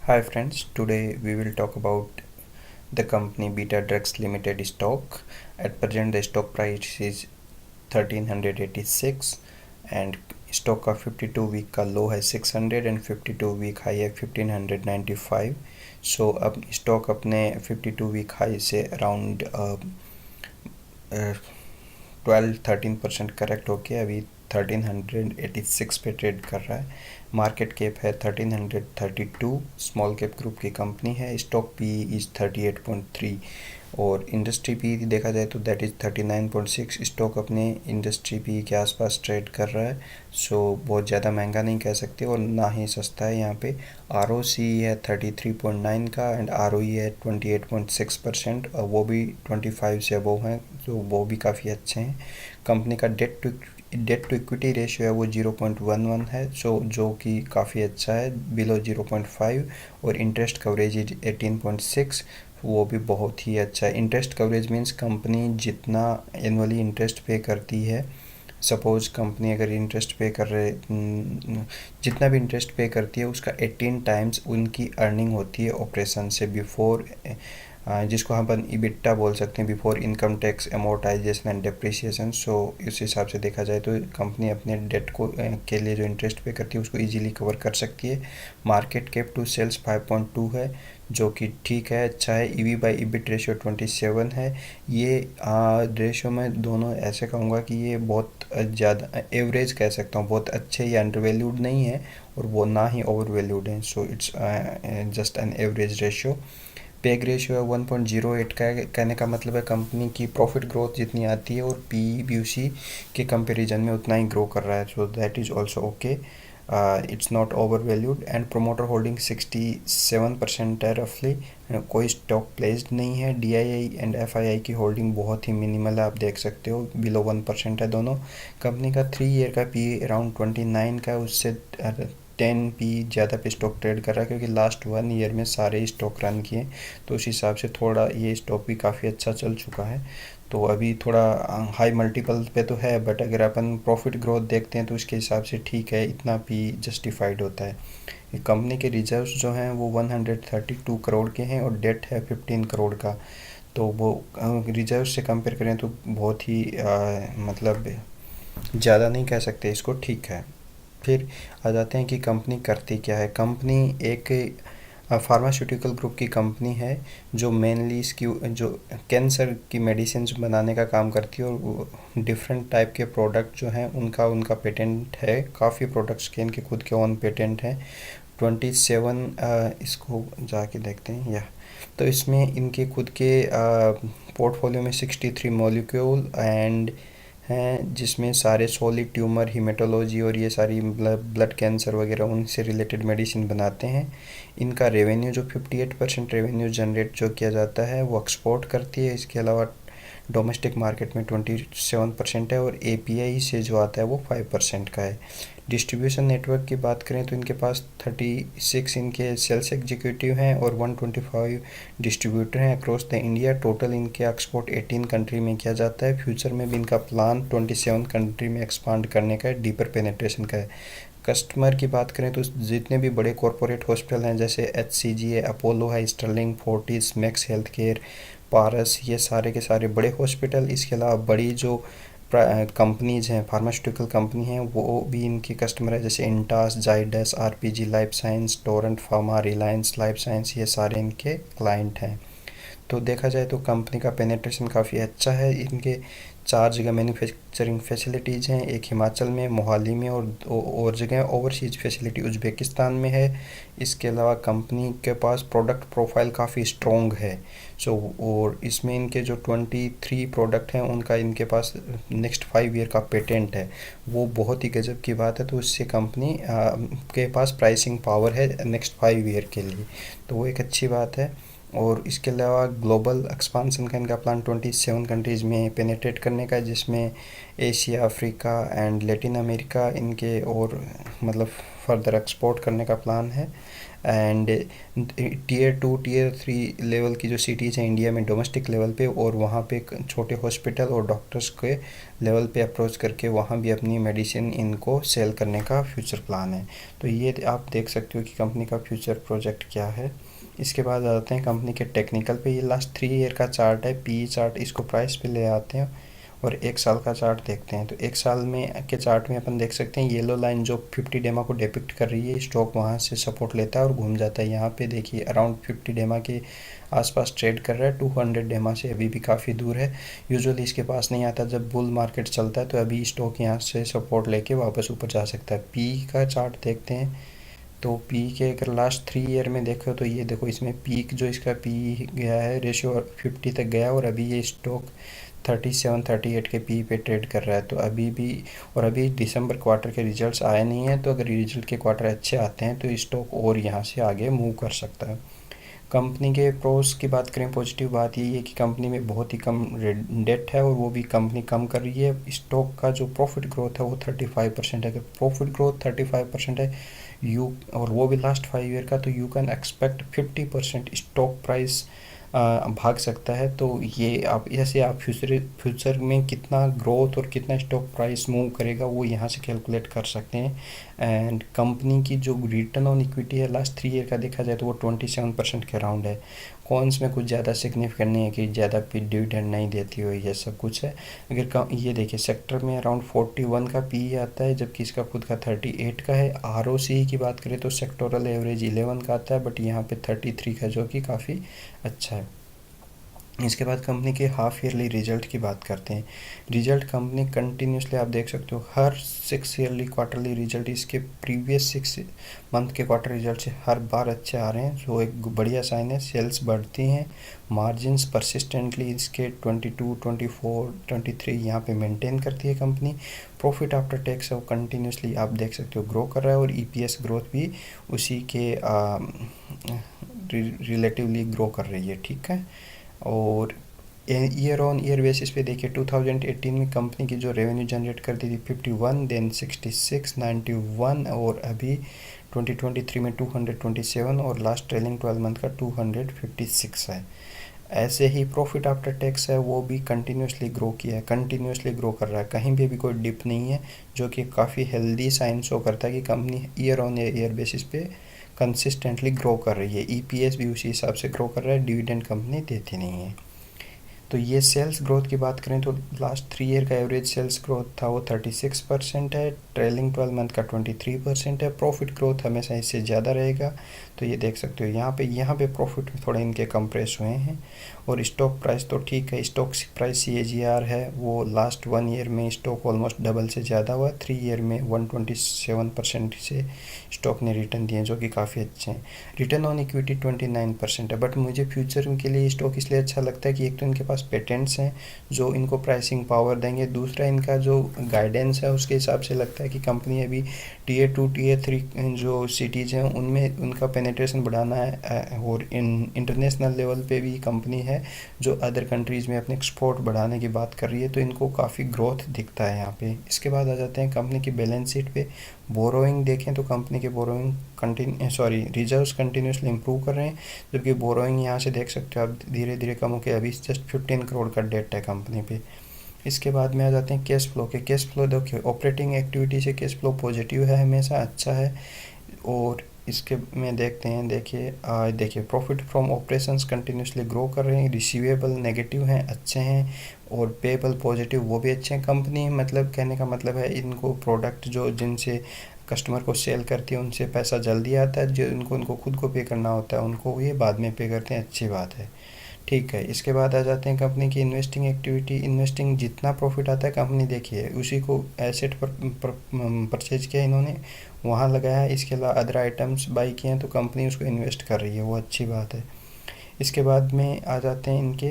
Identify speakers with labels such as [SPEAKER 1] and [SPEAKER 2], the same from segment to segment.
[SPEAKER 1] Hi friends, today we will talk about the company Beta Drugs Limited stock. At present the stock price is 1386 and stock का 52 week का लो है 600 and 52 week high है 1595. सो अब stock अपने 52 week high से around 12-13% correct होके अभी 1386 पे ट्रेड कर रहा है. मार्केट कैप है 1332. स्मॉल कैप ग्रुप की कंपनी है. स्टॉक पी इज़ 38.3 और इंडस्ट्री पी देखा जाए तो दैट इज़ 39.6. स्टॉक अपने इंडस्ट्री पी के आसपास ट्रेड कर रहा है. सो बहुत ज़्यादा महंगा नहीं कह सकते और ना ही सस्ता है. यहाँ पे ROC है 33.9 का एंड ROE है 28.6%. वो भी 25 से अबव हैं तो वो भी काफ़ी अच्छे हैं. कंपनी का डेट टू इक्विटी रेशियो है वो 0.11 है जो कि काफ़ी अच्छा है, बिलो 0.5. और इंटरेस्ट कवरेज 18.6, वो भी बहुत ही अच्छा है. इंटरेस्ट कवरेज मीन्स कंपनी जितना एनुअली इंटरेस्ट पे करती है. सपोज कंपनी अगर इंटरेस्ट पे कर रहे जितना भी इंटरेस्ट पे करती है उसका 18 टाइम्स उनकी अर्निंग होती है ऑपरेशन से बिफोर, जिसको हम अपन EBITDA बोल सकते हैं, before income tax amortisation and depreciation. So इस हिसाब से देखा जाए तो कंपनी अपने डेट को के लिए जो इंटरेस्ट पे करती है उसको इजीली कवर कर सकती है. मार्केट कैप टू सेल्स 5.2 है जो कि ठीक है, अच्छा है. EV/EBIT रेशियो 27 है. ये रेशियो में दोनों ऐसे कहूँगा कि ये बहुत ज़्यादा एवरेज कह सकता हूँ, बहुत अच्छे, ये अंडर वैल्यूड नहीं है और वो ना ही ओवर वैल्यूड है. So it's just an average ratio. Peg ratio है 1.08 का. कहने का मतलब है कंपनी की प्रॉफिट ग्रोथ जितनी आती है और PE/BUC के कंपैरिजन में उतना ही ग्रो कर रहा है. So that is also okay. It's not over valued and promoter holding 67% है रफली. कोई स्टॉक प्लेस्ड नहीं है. DII एंड FII की होल्डिंग बहुत ही मिनिमल है, आप देख सकते हो, बिलो 1% है दोनों. कंपनी का 3 ईयर का PE अराउंड 29 का, उससे 10 PE ज़्यादा पे स्टॉक ट्रेड कर रहा है क्योंकि लास्ट 1 ईयर में सारे स्टॉक रन किए तो उस हिसाब से थोड़ा ये स्टॉक भी काफ़ी अच्छा चल चुका है. तो अभी थोड़ा हाई मल्टीपल पे तो है, बट अगर अपन प्रॉफिट ग्रोथ देखते हैं तो उसके हिसाब से ठीक है, इतना PE जस्टिफाइड होता है. कंपनी के रिजर्व्स जो हैं वो 132 करोड़ के हैं और डेट है 15 करोड़ का. तो वो रिजर्व से कंपेयर करें तो बहुत ही मतलब ज़्यादा नहीं कह सकते इसको, ठीक है. फिर आ जाते हैं कि कंपनी करती क्या है. कंपनी एक फार्मास्यूटिकल ग्रुप की कंपनी है जो मेनली इसकी जो कैंसर की मेडिसिन बनाने का काम करती है और डिफरेंट टाइप के प्रोडक्ट जो हैं उनका पेटेंट है. काफ़ी प्रोडक्ट्स के इनके खुद के ऑन पेटेंट हैं. 27 इसको जाके देखते हैं या तो इसमें इनके खुद के पोर्टफोलियो में 63 मॉलिक्यूल एंड हैं जिसमें सारे सॉलिड ट्यूमर, हीमेटोलॉजी और ये सारी ब्लड कैंसर वगैरह उनसे रिलेटेड मेडिसिन बनाते हैं. इनका रेवेन्यू जो 58% रेवेन्यू जनरेट जो किया जाता है वो एक्सपोर्ट करती है. इसके अलावा डोमेस्टिक मार्केट में 27% है और API से जो आता है वो 5% का है. डिस्ट्रीब्यूशन नेटवर्क की बात करें तो इनके पास 36 इनके सेल्स एग्जीक्यूटिव हैं और 125 डिस्ट्रीब्यूटर हैं अक्रॉस द इंडिया. टोटल इनके एक्सपोर्ट 18 कंट्री में किया जाता है. फ्यूचर में भी इनका प्लान 27 कंट्री में एक्सपांड करने का है, डीपर पेनिट्रेशन का है. कस्टमर की बात करें तो जितने भी बड़े कॉरपोरेट हॉस्पिटल हैं जैसे HCG है, अपोलो है, स्टर्लिंग, फोर्टिस, मैक्स हेल्थ केयर, पारस, ये सारे के सारे बड़े हॉस्पिटल. इसके अलावा बड़ी जो कंपनीज़ हैं, फार्मास्यूटिकल कंपनी हैं, वो भी इनके कस्टमर है जैसे Intas, Zydus, RPG life science, Torrent pharma, Reliance life science, ये सारे इनके क्लाइंट हैं. तो देखा जाए तो कंपनी का पेनिट्रेशन काफ़ी अच्छा है. इनके 4 जगह मैन्युफैक्चरिंग फैसिलिटीज़ हैं, एक हिमाचल में, मोहाली में और जगह ओवरसीज फैसिलिटी उज़्बेकिस्तान में है. इसके अलावा कंपनी के पास प्रोडक्ट प्रोफाइल काफ़ी स्ट्रॉन्ग है. सो और इसमें इनके जो 23 प्रोडक्ट हैं उनका इनके पास नेक्स्ट 5 ईयर का पेटेंट है. वो बहुत ही गजब की बात है. तो इससे कंपनी के पास प्राइसिंग पावर है नेक्स्ट 5 ईयर के लिए, तो वो एक अच्छी बात है. और इसके अलावा ग्लोबल एक्सपांसन का इनका प्लान 27 कंट्रीज़ में पेनिट्रेट करने का, जिसमें Asia, Africa and Latin America इनके और मतलब फर्दर एक्सपोर्ट करने का प्लान है। एंड टियर 2 टियर 3 लेवल की जो सिटीज़ हैं इंडिया में डोमेस्टिक लेवल पे, और वहाँ पे छोटे हॉस्पिटल और डॉक्टर्स के लेवल पे अप्रोच करके वहाँ भी अपनी मेडिसिन इनको सेल करने का फ्यूचर प्लान है। तो ये आप देख सकते हो कि कंपनी का फ्यूचर प्रोजेक्ट क्या है। इसके बाद आते हैं कंपनी के टेक्निकल पे। ये लास्ट 3 ईयर का चार्ट है, पी चार्ट, इसको प्राइस पे ले आते हैं और 1 साल का चार्ट देखते हैं। तो 1 साल में के चार्ट में अपन देख सकते हैं येलो लाइन जो 50 डेमा को डिपिक्ट कर रही है, स्टॉक वहाँ से सपोर्ट लेता है और घूम जाता है। यहाँ पे देखिए अराउंड 50 डेमा के आसपास ट्रेड कर रहा है, 200 डेमा से अभी भी काफ़ी दूर है। यूजुअली इसके पास नहीं आता जब बुल मार्केट चलता है, तो अभी स्टॉक यहाँ से सपोर्ट लेके वापस ऊपर जा सकता है। पी का चार्ट देखते हैं। तो पी के अगर लास्ट 3 ईयर में देखो तो ये देखो इसमें पीक जो इसका पी गया है रेशियो 50 तक गया, और अभी ये स्टॉक 37-38 के पी पे ट्रेड कर रहा है। तो अभी भी, और अभी दिसंबर क्वार्टर के रिजल्ट्स आए नहीं हैं, तो अगर रिजल्ट के क्वार्टर अच्छे आते हैं तो स्टॉक और यहाँ से आगे मूव कर सकता है। कंपनी के प्रोस की बात करें, पॉजिटिव बात यही है कि कंपनी में बहुत ही कम डेट है और वो भी कंपनी कम कर रही है। स्टॉक का जो प्रॉफिट ग्रोथ है वो 35% है। अगर प्रॉफिट ग्रोथ 35% है और वो भी लास्ट 5 ईयर का, तो you can expect 50% stock price भाग सकता है। तो ये आप ऐसे आप फ्यूचर में कितना ग्रोथ और कितना स्टॉक प्राइस मूव करेगा वो यहाँ से कैलकुलेट कर सकते हैं। एंड कंपनी की जो रिटर्न ऑन इक्विटी है लास्ट 3 ईयर का देखा जाए तो वो 27% के अराउंड है। कॉन्स में कुछ ज़्यादा सिग्निफिकेंट नहीं है कि ज़्यादा डिविडेंड नहीं देती हो, ये सब कुछ है। अगर ये देखिए सेक्टर में अराउंड 41 का पी आता है, जबकि इसका खुद का 38 का है। आरओसी की बात करें तो सेक्टोरल एवरेज 11 का आता है, बट यहाँ पे 33 का, जो कि काफ़ी अच्छा है। इसके बाद कंपनी के हाफ ईयरली रिजल्ट की बात करते हैं। रिजल्ट कंपनी कंटिन्यूसली आप देख सकते हो हर 6 ईयरली क्वार्टरली रिजल्ट इसके प्रीवियस 6 मंथ के क्वार्टर रिजल्ट से हर बार अच्छे आ रहे हैं, जो एक बढ़िया साइन है। सेल्स बढ़ती हैं, मार्जिन्स परसिस्टेंटली इसके 22, 24, 23 यहाँ पे मेंटेन करती है कंपनी। प्रॉफिट आफ्टर टैक्स वो कंटिन्यूसली आप देख सकते हो ग्रो कर रहा है, और ईपीएस ग्रोथ भी उसी के रिलेटिवली ग्रो कर रही है, ठीक है। और ईयर ऑन ईयर बेसिस पे देखिए 2018 में कंपनी की जो रेवेन्यू जनरेट करती थी 51, देन 66, 91, और अभी 2023 में 227, और लास्ट ट्रेलिंग 12 मंथ का 256 है। ऐसे ही प्रॉफिट आफ्टर टैक्स है वो भी कंटिन्यूसली ग्रो किया है, कंटिन्यूसली ग्रो कर रहा है, कहीं भी अभी कोई डिप नहीं है, जो कि काफ़ी हेल्दी साइन शो करता है कि company year on year basis पे कंसिस्टेंटली ग्रो कर रही है। ईपीएस भी उसी हिसाब से ग्रो कर रहा है, डिविडेंड कंपनी देती नहीं है। तो ये सेल्स ग्रोथ की बात करें तो लास्ट 3 ईयर का एवरेज सेल्स ग्रोथ था वो 36% है, ट्रेलिंग 12 मंथ का 23% है। प्रॉफिट ग्रोथ हमेशा इससे ज़्यादा रहेगा। तो ये देख सकते हो यहाँ पे प्रॉफिट थोड़े इनके कंप्रेस हुए हैं। और स्टॉक प्राइस तो ठीक है, स्टॉक प्राइस CAGR है वो लास्ट 1 ईयर में स्टॉक ऑलमोस्ट डबल से ज़्यादा हुआ। 3 ईयर में 127% से स्टॉक ने रिटर्न दिए, जो कि काफ़ी अच्छे हैं। रिटर्न ऑन इक्विटी 29% है। बट मुझे फ्यूचर के लिए स्टॉक इसलिए अच्छा लगता है कि एक तो इनके पास पेटेंट्स हैं जो इनको प्राइसिंग पावर देंगे, दूसरा इनका जो गाइडेंस है उसके हिसाब से लगता है कि कंपनी अभी टियर 2 टियर 3 जो सिटीज़ हैं उनमें उनका पेनिट्रेशन बढ़ाना है, और इंटरनेशनल लेवल पे भी कंपनी है जो अदर कंट्रीज़ में अपने एक्सपोर्ट बढ़ाने की बात कर रही है, तो इनको काफ़ी ग्रोथ दिखता है यहाँ पे। इसके बाद आ जाते हैं कंपनी की बैलेंस शीट पे। बोरोइंग देखें तो कंपनी के बोरोइंग रिजर्व्स कंटिन्यूसली इंप्रूव कर रहे हैं, जबकि बोरोइंग यहाँ से देख सकते हो आप धीरे धीरे कम होकर अभी जस्ट 15 करोड़ का डेट है कंपनी पे। इसके बाद में आ जाते हैं कैश फ्लो के। कैश फ्लो देखिए ऑपरेटिंग एक्टिविटी से कैश फ्लो पॉजिटिव है, हमेशा अच्छा है। और इसके में देखते हैं, देखिए profit from operations continuously grow कर रहे हैं, रिसीवेबल नेगेटिव हैं, अच्छे हैं, और पेबल पॉजिटिव वो भी अच्छे हैं। कंपनी मतलब कहने का मतलब है इनको प्रोडक्ट जो जिनसे कस्टमर को सेल करती है उनसे पैसा जल्दी आता है, जो उनको खुद को पे करना होता है उनको ये बाद में पे करते हैं, अच्छी बात है, ठीक है। इसके बाद आ जाते हैं कंपनी की इन्वेस्टिंग एक्टिविटी। इन्वेस्टिंग जितना प्रॉफिट आता है कंपनी देखिए उसी को एसेट पर परचेज किया इन्होंने, वहाँ लगाया है। इसके अलावा अदर आइटम्स बाई किए हैं तो कंपनी उसको इन्वेस्ट कर रही है, वो अच्छी बात है। इसके बाद में आ जाते हैं इनके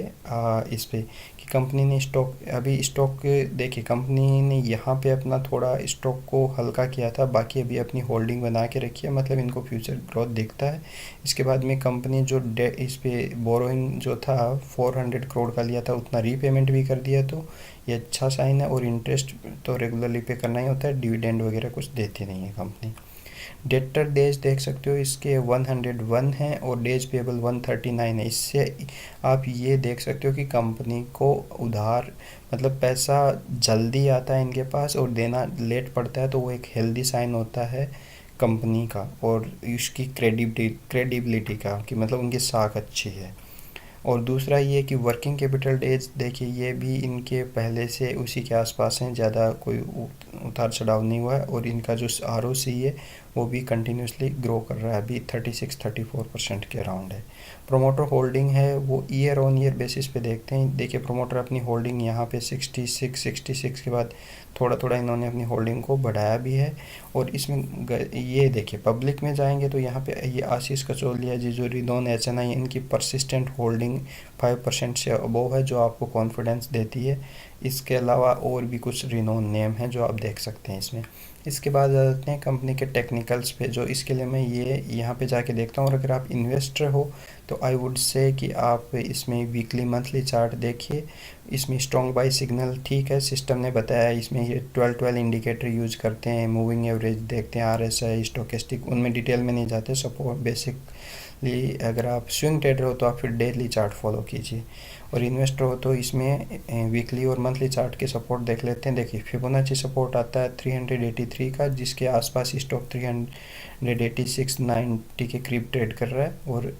[SPEAKER 1] इस पे कि कंपनी ने स्टॉक देखिए कंपनी ने यहाँ पे अपना थोड़ा स्टॉक को हल्का किया था, बाकी अभी अपनी होल्डिंग बना के रखी है, मतलब इनको फ्यूचर ग्रोथ दिखता है। इसके बाद में कंपनी जो इस पे बोरोइंग जो था 400 करोड़ का लिया था उतना रीपेमेंट भी कर दिया, तो ये अच्छा साइन है। और इंटरेस्ट तो रेगुलरली पे करना ही होता है, डिविडेंड वगैरह कुछ देती नहीं है कंपनी। डेटर डेज देख सकते हो इसके 101 है और डेज पेबल 139 है। इससे आप ये देख सकते हो कि कंपनी को उधार मतलब पैसा जल्दी आता है इनके पास और देना लेट पड़ता है, तो वो एक हेल्दी साइन होता है कंपनी का और इसकी क्रेडिबिलिटी का, कि मतलब उनकी साख अच्छी है। और दूसरा ये कि वर्किंग कैपिटल डेज देखिए ये भी इनके पहले से उसी के आसपास हैं, ज़्यादा कोई उतार चढ़ाव नहीं हुआ है। और इनका जो ROC है वो भी कंटिन्यूसली ग्रो कर रहा है, अभी 36-34% के अराउंड है। प्रोमोटर होल्डिंग है वो ईयर ऑन ईयर बेसिस पे देखते हैं। देखिए प्रोमोटर अपनी होल्डिंग यहाँ पे 66 के बाद थोड़ा थोड़ा इन्होंने अपनी होल्डिंग को बढ़ाया भी है। और इसमें ये देखिए पब्लिक में जाएंगे तो यहाँ पे ये आशीष कचौलिया जी जो रिनोन HNI इनकी परसिस्टेंट होल्डिंग 5% से अबोव है, जो आपको कॉन्फिडेंस देती है। इसके अलावा और भी कुछ रिनोन नेम हैं जो आप देख सकते हैं इसमें। इसके बाद आ जाते हैं कंपनी के टेक्निकल्स पे, जो इसके लिए मैं ये यहाँ पे जाके देखता हूँ। और अगर आप इन्वेस्टर हो तो आई वुड से कि आप इसमें वीकली मंथली चार्ट देखिए। इसमें स्ट्रॉन्ग बाई सिग्नल ठीक है, सिस्टम ने बताया। इसमें ये 12 इंडिकेटर यूज करते हैं, मूविंग एवरेज देखते हैं, RSI स्टोकेस्टिक, उनमें डिटेल में नहीं जाते। सपोर्ट बेसिकली अगर आप स्विंग ट्रेडर हो तो आप फिर डेली चार्ट फॉलो कीजिए, और इन्वेस्टर हो तो इसमें वीकली और मंथली चार्ट के सपोर्ट देख लेते हैं। देखिए फिबोनाची सपोर्ट आता है 383 का, जिसके आसपास स्टॉक 386-90 के करीब ट्रेड कर रहा है। और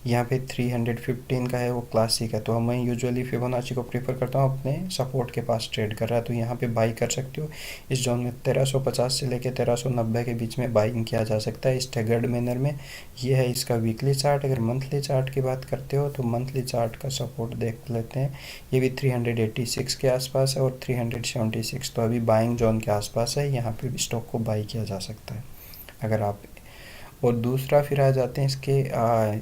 [SPEAKER 1] यहाँ पे 315 का है वो क्लासिक है, तो मैं यूजुअली फिबोनाची को प्रीफर करता हूँ, अपने सपोर्ट के पास ट्रेड कर रहा है तो यहाँ पे बाई कर सकते हो। इस जोन में 1350 से लेके 1390 के बीच में बाइंग किया जा सकता है स्टैगर्ड मैनर में। ये है इसका वीकली चार्ट। अगर मंथली चार्ट की बात करते हो तो मंथली चार्ट का सपोर्ट देख लेते हैं। ये भी 386 के आसपास है और 376, तो अभी बाइंग जोन के आसपास है, यहाँ पे भी स्टॉक को बाई किया जा सकता है अगर आप। और दूसरा फिर आ जाते हैं इसके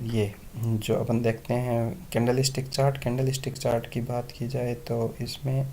[SPEAKER 1] ये जो अपन देखते हैं कैंडलस्टिक चार्ट। कैंडलस्टिक चार्ट की बात की जाए तो इसमें